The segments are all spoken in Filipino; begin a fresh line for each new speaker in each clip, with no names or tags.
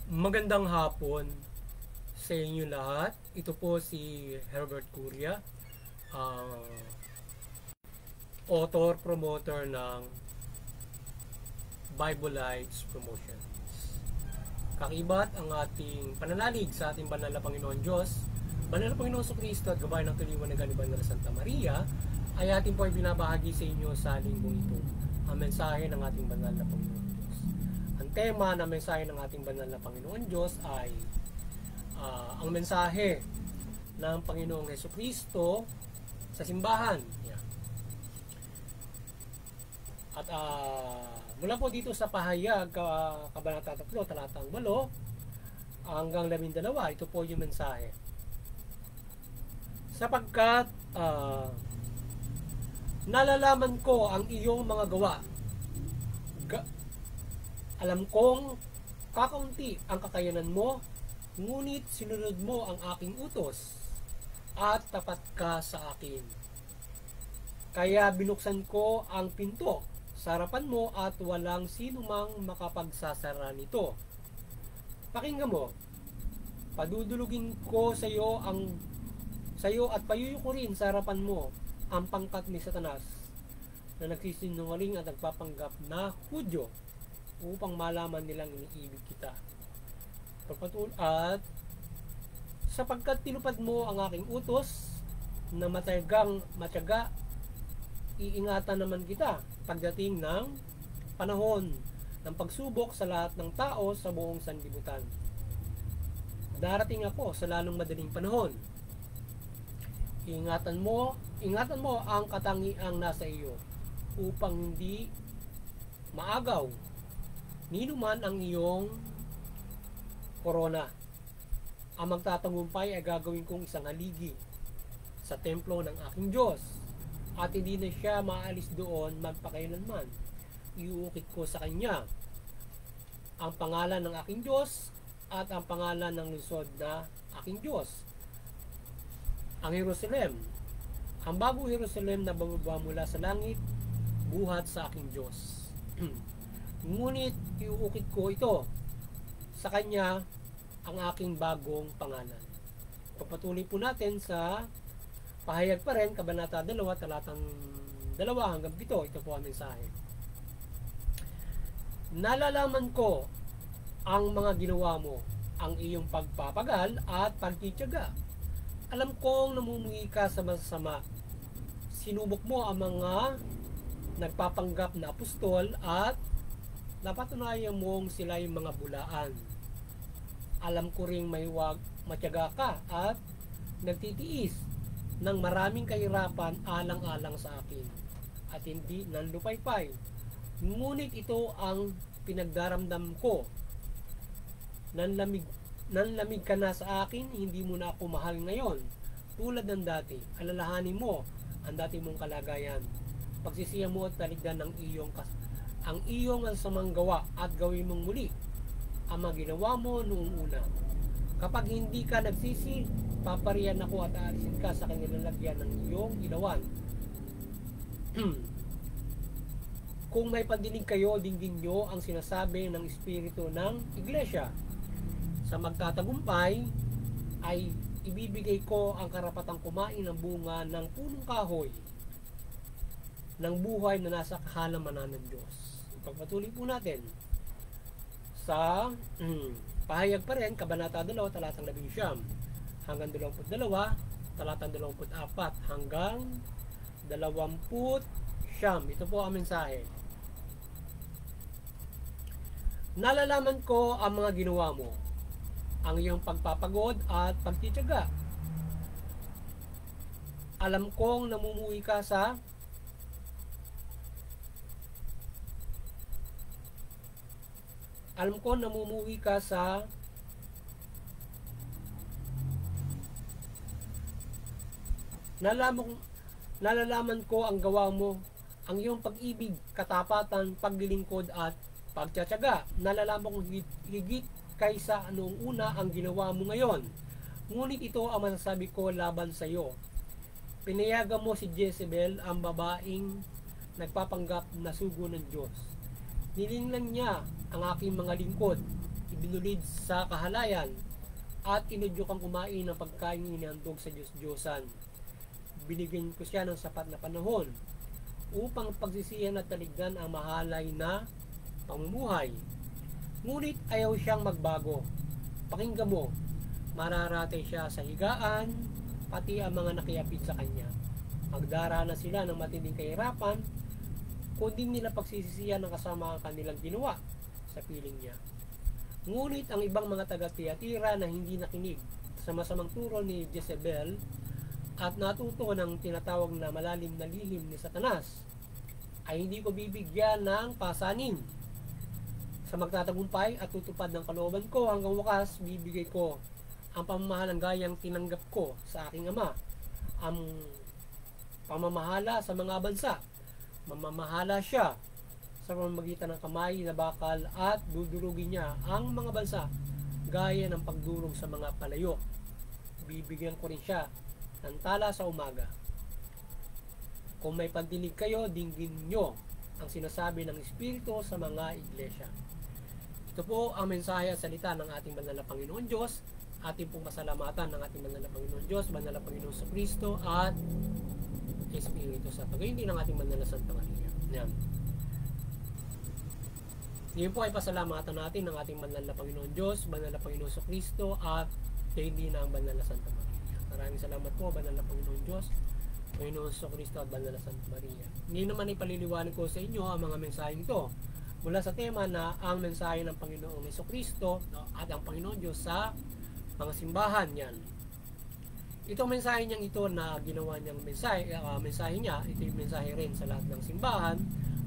Magandang hapon sa inyo lahat. Ito po si Herbert Curia, ang author, promoter ng Bible Lights Promotions. Kakibat ang ating pananalig sa ating banal na Panginoon Diyos, banal na Panginoon Kristo at gabay ng kaliwanagan ni Banal Santa Maria, ay ating po ay binabahagi sa inyo sa linggong ito, ang mensahe ng ating banal na Panginoon Diyos. Ang tema ng mensahe ng ating banal na Panginoon Diyos ay ang mensahe ng Panginoong Hesukristo sa simbahan. Yan. At mula po dito sa pahayag, Kabanata 3, talatang 8 hanggang 12, ito po yung mensahe. Sapagkat nalalaman ko ang iyong mga gawa. Alam kong kakaunti ang kakayanan mo, ngunit sinunod mo ang aking utos at tapat ka sa akin. Kaya binuksan ko ang pinto sa harapan mo at walang sino mang makapagsasara nito. Pakinggan mo, padudulugin ko sa iyo at payuyukurin sa harapan mo ang pangkat ni Satanas na nagsisinungaling at nagpapanggap na Hudyo upang malaman nilang iniibig kita. At sapagkat tinupad mo ang aking utos na matyaga, iingatan naman kita pagdating ng panahon ng pagsubok sa lahat ng tao sa buong sanlibutan. Darating ako sa lalong madaling panahon. Ingatan mo ang katangiang nasa iyo upang hindi maagaw nino man ang iyong korona. Ang magtatagumpay ay gagawin kong isang haligi sa templo ng aking Diyos, at hindi na siya maalis doon magpakailanman. Iuukit ko sa kanya ang pangalan ng aking Diyos at ang pangalan ng lungsod na aking Diyos, ang Jerusalem, ang bagong Jerusalem na bababa mula sa langit, buhat sa aking Diyos. Ngunit iuukit ko ito sa kanya ang aking bagong pangalan. Papatuloy po natin sa pahayag pa rin, Kabanata 2, talatang 2 hanggang 7. Ito po ang mensahe. Nalalaman ko ang mga ginawa mo, ang iyong pagpapagal at pagtitiyaga. Alam kong namumuhi ka sa masasama. Sinubok mo ang mga nagpapanggap na apostol at napatunayan mong sila yung mga bulaan. Alam ko ring may matyaga ka at nagtitiis ng maraming kahirapan alang-alang sa akin at hindi nanlupaypay. Ngunit ito ang pinagdaramdam ko. Nanlamig ka na sa akin, hindi mo na ako mahal ngayon. Tulad ng dati, alalahanin mo ang dati mong kalagayan. Pagsisiya mo at taligdan ng ang iyong masamang gawa at gawin mong muli ang mga ginawa mo noong una. Kapag hindi ka nagsisi, papariyan ako at aalisin ka sa kanilalagyan ng iyong ilawan. Kung may pandinig kayo, dinggin nyo ang sinasabi ng Espiritu ng Iglesia. Sa magtatagumpay ay ibibigay ko ang karapatang kumain ng bunga ng punong kahoy ng buhay na nasa kahalamanan ng Diyos. Pagpatuloy po natin sa pahayag pa rin, Kabanata 2, talatang 11 hanggang 22, talatang 24 hanggang 20. Ito po ang mensahe. Nalalaman ko ang mga ginawa mo, ang iyong pagpapagod at pagtitiyaga. Alam kong namumuhi ka sa nalalaman ko ang gawa mo, ang iyong pag-ibig, katapatan, paglilingkod at pagtitiyaga. Nalalaman kong higit kaysa noong una ang ginawa mo ngayon. Ngunit ito ang masasabi ko laban sa iyo. Pinayagan mo si Jezebel, ang babaeng nagpapanggap na sugo ng Diyos. Nilinglang niya ang aking mga lingkod ibinulid sa kahalayan, at inudyo kang kumain ng pagkain inihandog sa Diyos-Diyosan. Binigyan ko siya ng sapat na panahon upang pagsisihan at taligdan ang mahalay na pamumuhay. Ngunit ayaw siyang magbago. Pakinggan mo, mararatay siya sa higaan, pati ang mga nakiapit sa kanya. Magdarana sila ng matinding kahirapan, kundi nila pagsisisihan ng kasama ang kanilang ginawa sa piling niya. Ngunit ang ibang mga taga-Tiyatira na hindi nakinig sa masamang turo ni Jezebel at natuto ng tinatawag na malalim na lihim ni Satanas, ay hindi ko bibigyan ng pasanin. Sa magtatagumpay at tutupad ng kalooban ko hanggang wakas, bibigay ko ang pamamahalang gayang tinanggap ko sa aking Ama, ang pamamahala sa mga bansa. Mamamahala siya sa pamamagitan ng kamay na bakal at dudurugin niya ang mga bansa gaya ng pagdurog sa mga palayo. Bibigyan ko rin siya ng tala sa umaga. Kung may pandinig kayo, dinggin nyo ang sinasabi ng Espiritu sa mga iglesia. Ito po ang mensahe at salita ng ating banal na Panginoon Diyos. Ating pong pasalamatan ng ating banal na Panginoon Diyos, banal na Panginoon sa Kristo at Espiritu sa pag-ibig ng ating banal na Santa Maria. Yan. Ngayon po ay pasalamatan natin ng ating banal na Panginoon Diyos, banal na Panginoon sa Kristo at hindi na ang banal na Santa Maria. Maraming salamat po, banal na Panginoon Diyos, Panginoon sa Kristo at banal na Santa Maria. Ngayon naman ay paliliwanag ko sa inyo ang mga mensaheng ito mula sa tema na ang mensahe ng Panginoong Jesucristo at ang Panginoon Diyos sa mga simbahan. Yan. Itong mensahe niyang ito na ginawa niyang mensahe niya, ito yung mensahe rin sa lahat ng simbahan,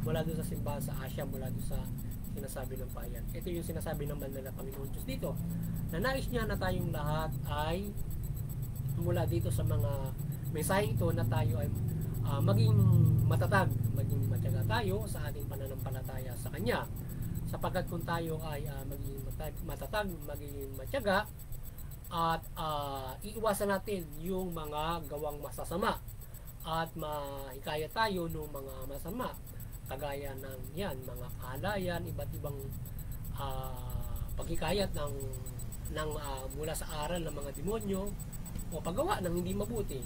mula doon sa simbahan sa Asia, mula doon sa sinasabi ng bayan. Ito yung sinasabi ng banal na Panginoon Diyos dito, na nais niya na tayong lahat ay mula dito sa mga mensahe ito na tayo ay maging matatag, maging matyaga tayo sa ating pananampalataya sa Kanya. Sapagkat kung tayo ay maging matatag, maging matyaga, at iiwasan natin yung mga gawang masasama at mahikayat tayo ng mga masama kagaya ng yan, mga kahalayan, iba't ibang paghikayat ng mula sa aral ng mga demonyo o paggawa ng hindi mabuti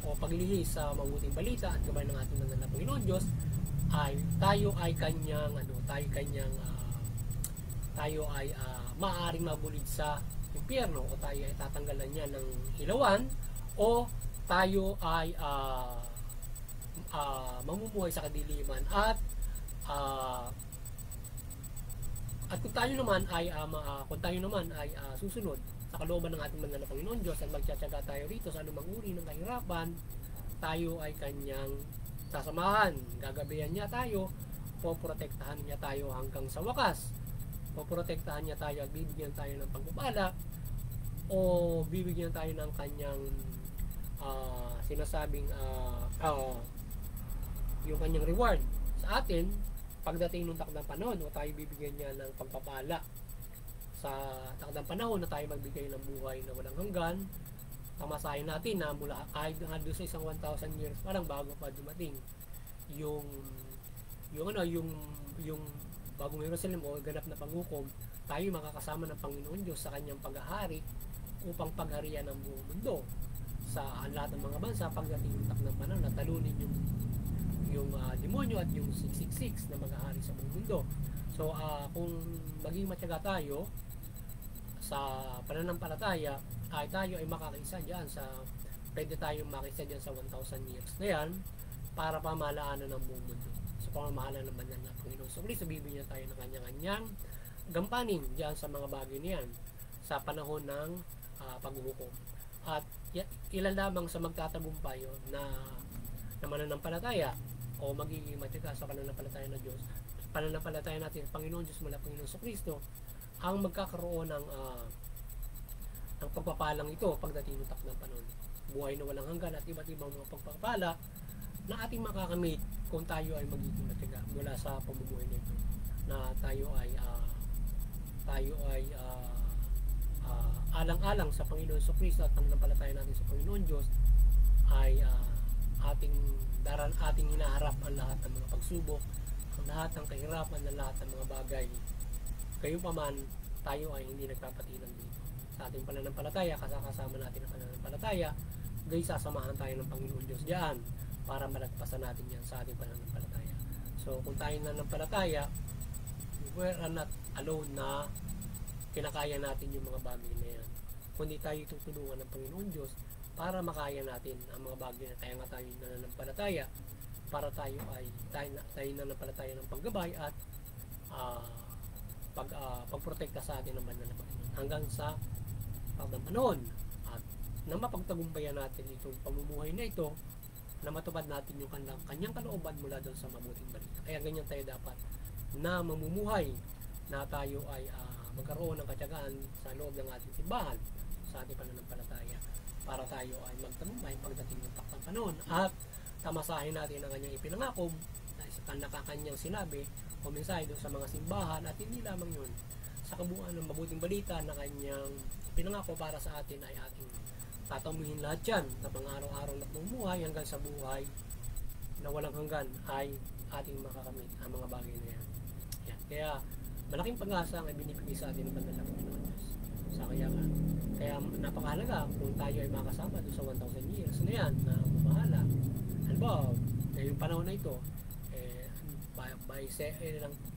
o paglihis sa mabuting balita at gabay ng ating banal na Panginoon Diyos, ay tayo ay kanyang maaaring mabulid sa impyerno, o tayo ay tatanggalan niya ng hilawan, o tayo ay mamumuhay sa kadiliman at kung tayo naman ay susunod sa kalooban ng ating banal na Panginoon Diyos at magtsatsaga tayo rito sa anumang uri ng kahirapan, tayo ay kanyang sasamahan, gagabayan niya tayo, poprotektahan niya tayo hanggang sa wakas, poprotektahan niya tayo at bibigyan tayo ng pagpapala o bibigyan tayo ng kanyang sinasabing yung kanyang reward sa atin pagdating ng takdang panahon, o tayo bibigyan niya ng pagpapala sa takdang panahon na tayo magbigay ng buhay na walang hanggan. Pamasahin natin na mula kahit doon sa isang 1,000 years parang bago pa dumating yung bagong Jerusalem o ganap na panghukom, tayo makakasama ng Panginoon Diyos sa kanyang paghahari upang pagharian ng buong mundo sa lahat ng mga bansa pagdating ng takdang panahon na talunin yung demonyo at yung 666 na maghahari sa buong mundo. So kung maging matyaga tayo sa pananampalataya, ay tayo ay makakaisa diyan pwede tayong makisa diyan sa 1,000 years na yan para pamahalaanan ng buong mundo. Sa pamamahala ng banal na Panginoon sa Kristo, bibigyan tayo ng kanyang gampanin diyan sa mga bagay niyan sa panahon ng paghuhukom. At ilan lamang sa magtatagumpay na mananampalataya o magiging matyaga sa pananampalataya ng Diyos, pananampalataya natin sa Panginoon Diyos mula Panginoon sa Kristo, ang magkakaroon ng pagpapalang ito pagdating ng takdang panahon. Buhay na walang hanggan at iba't ibang mga pagpapala na ating makakamit kung tayo ay magiging matyaga mula sa pamumuhay nito, na tayo ay alang-alang sa Panginoon sa Kristo at pananampalataya natin sa Panginoon Diyos ay ating hinaharap ang lahat ng mga pagsubok, ang lahat ng kahirapan, ang lahat ng mga bagay. Gayunpaman, tayo ay hindi nagpapatilang dito. Sa ating pananampalataya, kasama natin ang pananampalataya, guys, sasamahan tayo ng Panginoon Diyos diyan para malagpasan natin yan sa ating pananampalataya. So, kung tayo nananampalataya, we are not alone na kinakaya natin yung mga bagay na yan. Kundi tayo tutulungan ng Panginoon Diyos para makaya natin ang mga bagay na kaya nga tayo nananampalataya, para tayo nananampalataya ng paggabay at pagprotekta sa atin ng banal na Panginoon hanggang sa pagdang panahon, at na mapagtagumpayan natin itong pamumuhay na ito, na matupad natin yung kanyang kalooban mula doon sa mabuting balita. Kaya ganyan tayo dapat na mamumuhay, na tayo ay magkaroon ng katyagaan sa loob ng ating simbahan, sa ating pananampalataya, para tayo ay magtagumpay pagdating ng takdang panahon at tamasahin natin ang kanyang ipinangako na kanyang sinabi o mensahe doon sa mga simbahan, at hindi lamang yun, sa kabuuan ng mabuting balita na kanyang pinangako para sa atin ay ating tatamuhin lahat yan na pang-araw-araw na pamumuhay hanggang sa buhay na walang hanggan ay ating makakamit ang mga bagay na yan. Kaya malaking pag-asa ang ibinibigay sa atin ng banal na Panginoon Diyos. Kaya napakahalaga kung tayo ay makasama doon sa 1,000 years na yan na mamahala. Halimbawa, yung panahon na ito,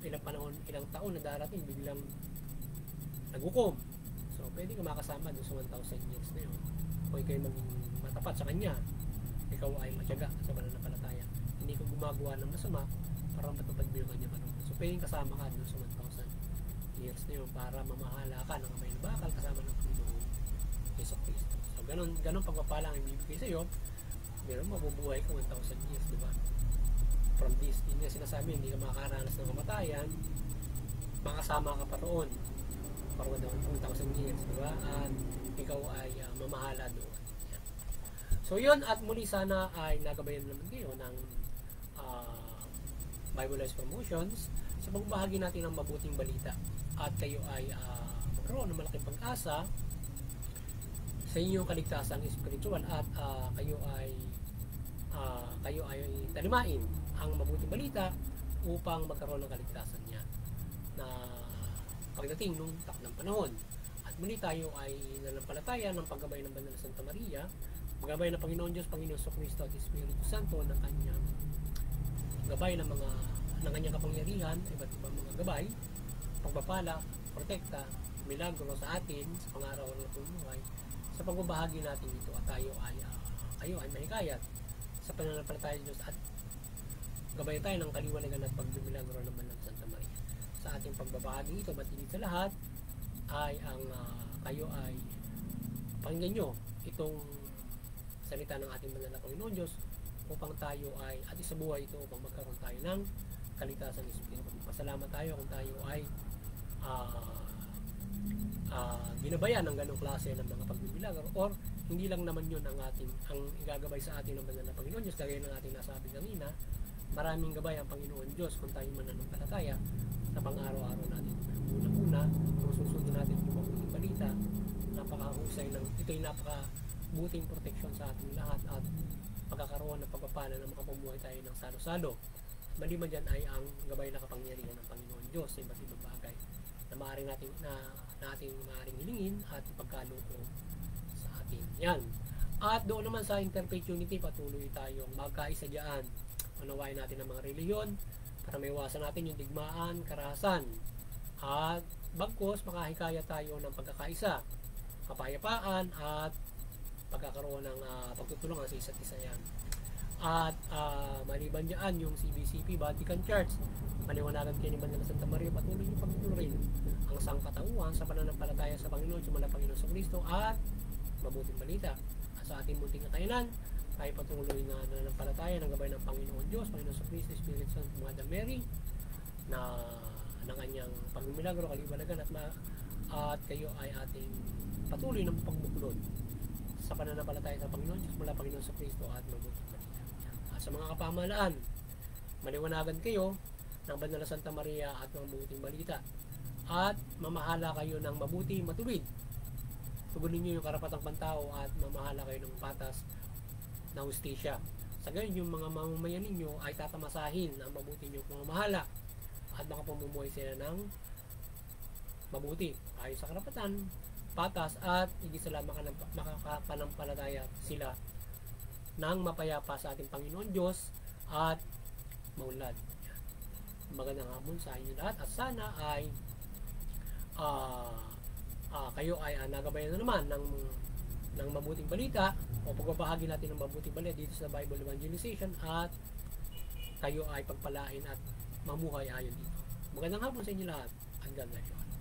ilang taon na darating, biglang nagukom. So, pwede ka makasama doon sa 1,000 years na yun. Kung ikaw maging matapat sa Kanya, ikaw ay matyaga sa pananampalataya. Hindi ka gumagawa ng masama para matupad mo yung Kanya panahon. So, pwedeng kasama ka doon sa 1,000 years na yun para mamahala ka ng kamay na bakal kasama ng Panginoon Yeso Cristo. So, ganun pagpapala ang ibibigay sa iyo. Meron mabubuhay ka 1,000 years, di ba? From this, hindi nga sinasabi, hindi ka makakaranas ng kamatayan, makasama ka pa roon for 1,000 years, di ba? At ikaw ay mamahala doon. Yan. So yun, at muli sana ay nagabayan naman kayo ng Bible Lives Promotions sa pagbahagi natin ng mabuting balita, at kayo ay magkaroon ng malaking pag-asa sa inyong kaligtasang spiritual, at kayo ay talimain ang mabuting balita upang magkaroon ng kaligtasan niya na pagdating nung takdang panahon. At muli tayo ay nanampalataya ng paggabay ng Banal na Santa Maria, paggabay ng Panginoon Diyos, Panginoon Jesucristo at Espiritu Santo, ng kanyang gabay ng kanyang kapangyarihan, iba't ibang mga gabay, pagpapala, protekta, milagro sa atin sa pang-araw-araw na pamumuhay, sa pagbabahagi natin ito, at kayo ay mahikayat sa pananampalataya ng Diyos, at gabay tayo ng kaliwanagan at pagmimilagro ng Banal na Santa Maria. Sa ating pagbabahagi ito, ba't sa lahat ay kayo ay pakinggan nyo itong salita ng ating Banal na Panginoon Diyos, upang tayo ay, at isabuhay ito upang magkaroon tayo ng kaligtasan ng Espiritu. Pasalamat tayo kung tayo ay binabayan ng ganong klase ng mga pagmimilagro, or hindi lang naman yun ang igagabay sa atin ng Banal na Panginoon Diyos, kagaya ng ating nasabi kanina. Maraming gabay ang Panginoon Diyos kung tayo mananampalataya sa pang-araw-araw natin. Una-una, kung susundin natin yung mabuting balita, napakahusay ito'y napakabuting proteksyon sa ating lahat, at pagkakaroon ng pagpapala ng makapamuhay tayo ng salo-salo. Maliban dyan ay ang gabay na kapangyarihan ng Panginoon Diyos sa iba't ibang bagay na maaaring nating hilingin at ipagkaloob sa atin. Yan. At doon naman sa Interfaith Unity, patuloy tayong magkaisa dyan. Unawain natin ang mga reliyon para maiwasan natin yung digmaan, karahasan, at bagkos makahikaya tayo ng pagkakaisa, kapayapaan, at pagkakaroon ng pagtutulungan sa isa't isa yan. At maliban dyan yung CBCP, Vatican Church, maliwanagan kayo ni Banal na Santa Maria, patuloy yung pagtutuloy ang sangkatauhan sa pananampalataya sa Panginoon, sumala Panginoon sa Kristo, at mabuting balita. At sa ating munting kakayanan, tayo patuloy na nananampalataya ng gabay ng Panginoon Diyos, Panginoon sa Kristo, Espiritu Santo, Mother Mary, na ng kanyang pagmimilagro, kaliwanagan, at kayo ay ating patuloy ng pagbuklod sa pananampalataya sa Panginoon Diyos, mula Panginoon sa Kristo, at mabuting balita. At sa mga kapamahalaan, maliwanagan kayo ng Banal na Santa Maria at ng mabuting balita, at mamahala kayo ng mabuti, matuwid. Tugunin niyo yung karapatang pantao, at mamahala kayo ng patas na hustisya. Sa gayon, yung mga mamamayan ninyo ay tatamasahin ang mabuti niyong pamamahala, at makapamumuhay sila ng mabuti ayon sa karapatan, patas at higit sa lahat makakapanampalataya sila ng mapayapa sa ating Panginoon Diyos at maunlad. Magandang hapon sa inyo lahat at sana ay kayo ay nagabayan na naman ng mabuting balita o pagbabahagi natin ng mabuting balita dito sa Bible Evangelization at kayo ay pagpalain at mamuhay ayon dito. Magandang hapon sa inyo lahat. And God bless you.